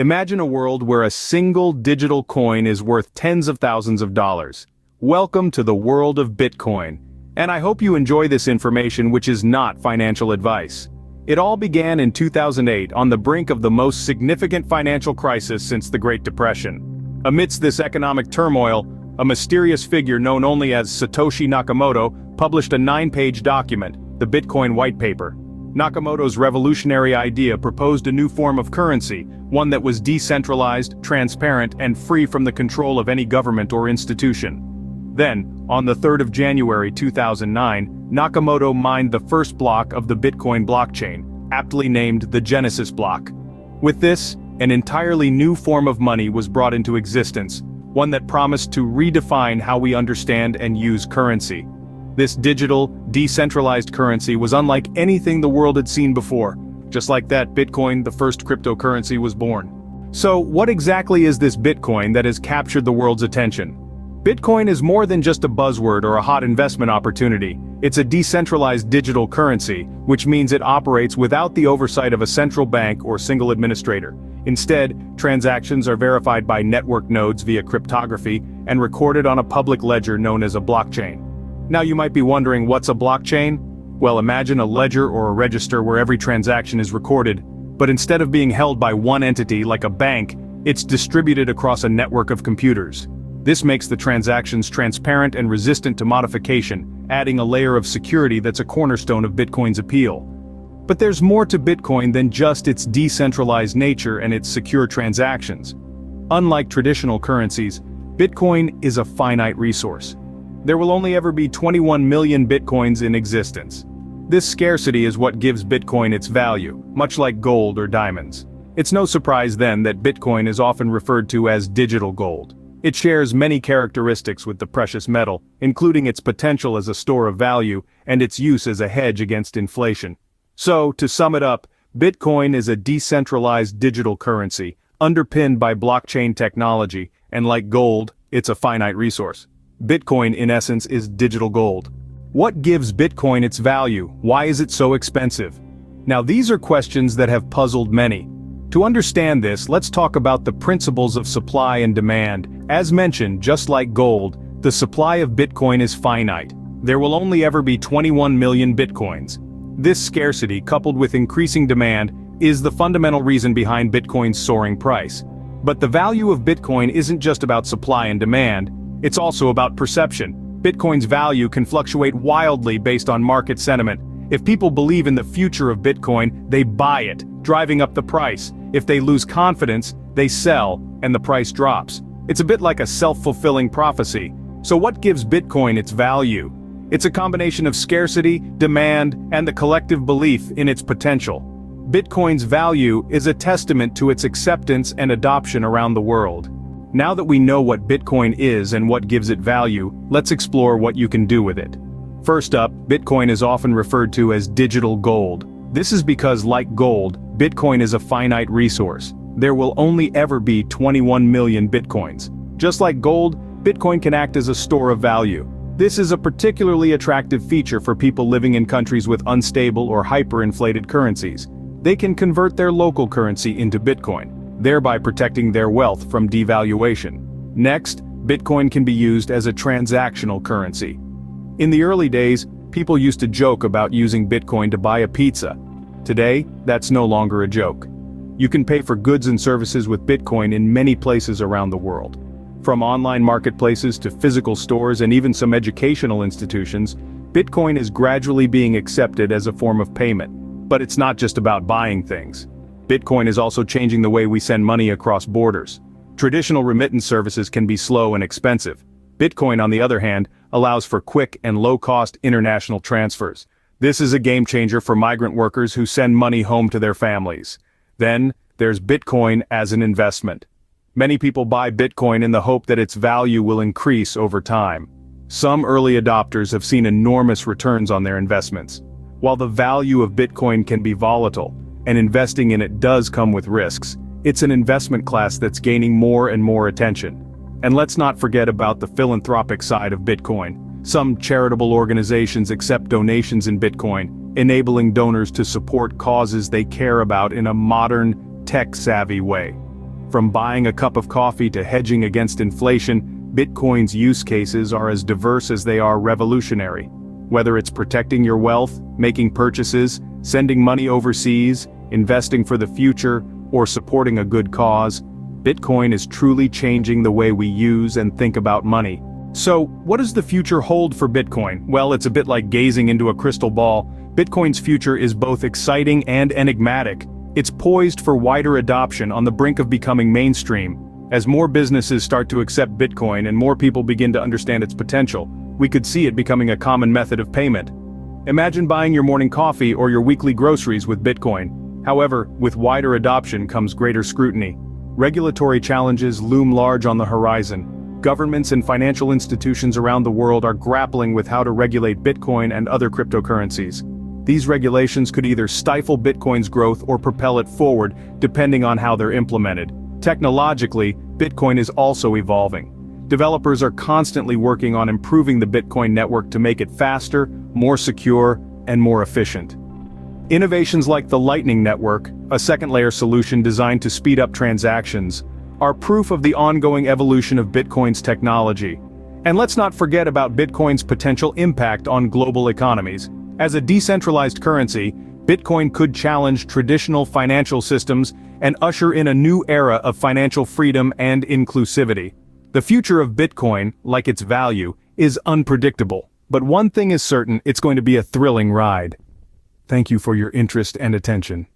Imagine a world where a single digital coin is worth tens of thousands of dollars. Welcome to the world of Bitcoin. And I hope you enjoy this information, which is not financial advice. It all began in 2008 on the brink of the most significant financial crisis since the Great Depression. Amidst this economic turmoil, a mysterious figure known only as Satoshi Nakamoto published a 9-page document, the Bitcoin White Paper. Nakamoto's revolutionary idea proposed a new form of currency, one that was decentralized, transparent, and free from the control of any government or institution. Then, on the 3rd of January 2009, Nakamoto mined the first block of the Bitcoin blockchain, aptly named the Genesis block. With this, an entirely new form of money was brought into existence, one that promised to redefine how we understand and use currency. This digital, decentralized currency was unlike anything the world had seen before. Just like that, Bitcoin, the first cryptocurrency, was born. So, what exactly is this Bitcoin that has captured the world's attention? Bitcoin is more than just a buzzword or a hot investment opportunity. It's a decentralized digital currency, which means it operates without the oversight of a central bank or single administrator. Instead, transactions are verified by network nodes via cryptography and recorded on a public ledger known as a blockchain. Now you might be wondering, what's a blockchain? Well, imagine a ledger or a register where every transaction is recorded, but instead of being held by one entity like a bank, it's distributed across a network of computers. This makes the transactions transparent and resistant to modification, adding a layer of security that's a cornerstone of Bitcoin's appeal. But there's more to Bitcoin than just its decentralized nature and its secure transactions. Unlike traditional currencies, Bitcoin is a finite resource. There will only ever be 21 million Bitcoins in existence. This scarcity is what gives Bitcoin its value, much like gold or diamonds. It's no surprise then that Bitcoin is often referred to as digital gold. It shares many characteristics with the precious metal, including its potential as a store of value and its use as a hedge against inflation. So, to sum it up, Bitcoin is a decentralized digital currency, underpinned by blockchain technology, and like gold, it's a finite resource. Bitcoin, in essence, is digital gold. What gives Bitcoin its value? Why is it so expensive? Now, these are questions that have puzzled many. To understand this, let's talk about the principles of supply and demand. As mentioned, just like gold, the supply of Bitcoin is finite. There will only ever be 21 million Bitcoins. This scarcity, coupled with increasing demand, is the fundamental reason behind Bitcoin's soaring price. But the value of Bitcoin isn't just about supply and demand, it's also about perception. Bitcoin's value can fluctuate wildly based on market sentiment. If people believe in the future of Bitcoin, they buy it, driving up the price. If they lose confidence, they sell, and the price drops. It's a bit like a self-fulfilling prophecy. So what gives Bitcoin its value? It's a combination of scarcity, demand, and the collective belief in its potential. Bitcoin's value is a testament to its acceptance and adoption around the world. Now that we know what Bitcoin is and what gives it value, let's explore what you can do with it. First up, Bitcoin is often referred to as digital gold. This is because, like gold, Bitcoin is a finite resource. There will only ever be 21 million Bitcoins. Just like gold, Bitcoin can act as a store of value. This is a particularly attractive feature for people living in countries with unstable or hyperinflated currencies. They can convert their local currency into Bitcoin, thereby protecting their wealth from devaluation. Next, Bitcoin can be used as a transactional currency. In the early days, people used to joke about using Bitcoin to buy a pizza. Today, that's no longer a joke. You can pay for goods and services with Bitcoin in many places around the world. From online marketplaces to physical stores and even some educational institutions, Bitcoin is gradually being accepted as a form of payment. But it's not just about buying things. Bitcoin is also changing the way we send money across borders. Traditional remittance services can be slow and expensive. Bitcoin, on the other hand, allows for quick and low-cost international transfers. This is a game changer for migrant workers who send money home to their families. Then, there's Bitcoin as an investment. Many people buy Bitcoin in the hope that its value will increase over time. Some early adopters have seen enormous returns on their investments. While the value of Bitcoin can be volatile, and investing in it does come with risks, it's an investment class that's gaining more and more attention. And let's not forget about the philanthropic side of Bitcoin. Some charitable organizations accept donations in Bitcoin, enabling donors to support causes they care about in a modern, tech-savvy way. From buying a cup of coffee to hedging against inflation, Bitcoin's use cases are as diverse as they are revolutionary. Whether it's protecting your wealth, making purchases, sending money overseas, investing for the future, or supporting a good cause, Bitcoin is truly changing the way we use and think about money. So, what does the future hold for Bitcoin? Well, it's a bit like gazing into a crystal ball. Bitcoin's future is both exciting and enigmatic. It's poised for wider adoption on the brink of becoming mainstream. As more businesses start to accept Bitcoin and more people begin to understand its potential, we could see it becoming a common method of payment. Imagine buying your morning coffee or your weekly groceries with Bitcoin. However, with wider adoption comes greater scrutiny. Regulatory challenges loom large on the horizon. Governments and financial institutions around the world are grappling with how to regulate Bitcoin and other cryptocurrencies. These regulations could either stifle Bitcoin's growth or propel it forward, depending on how they're implemented. Technologically, Bitcoin is also evolving. Developers are constantly working on improving the Bitcoin network to make it faster, more secure, and more efficient. Innovations like the Lightning Network, a second-layer solution designed to speed up transactions, are proof of the ongoing evolution of Bitcoin's technology. And let's not forget about Bitcoin's potential impact on global economies. As a decentralized currency, Bitcoin could challenge traditional financial systems and usher in a new era of financial freedom and inclusivity. The future of Bitcoin, like its value, is unpredictable. But one thing is certain, it's going to be a thrilling ride. Thank you for your interest and attention.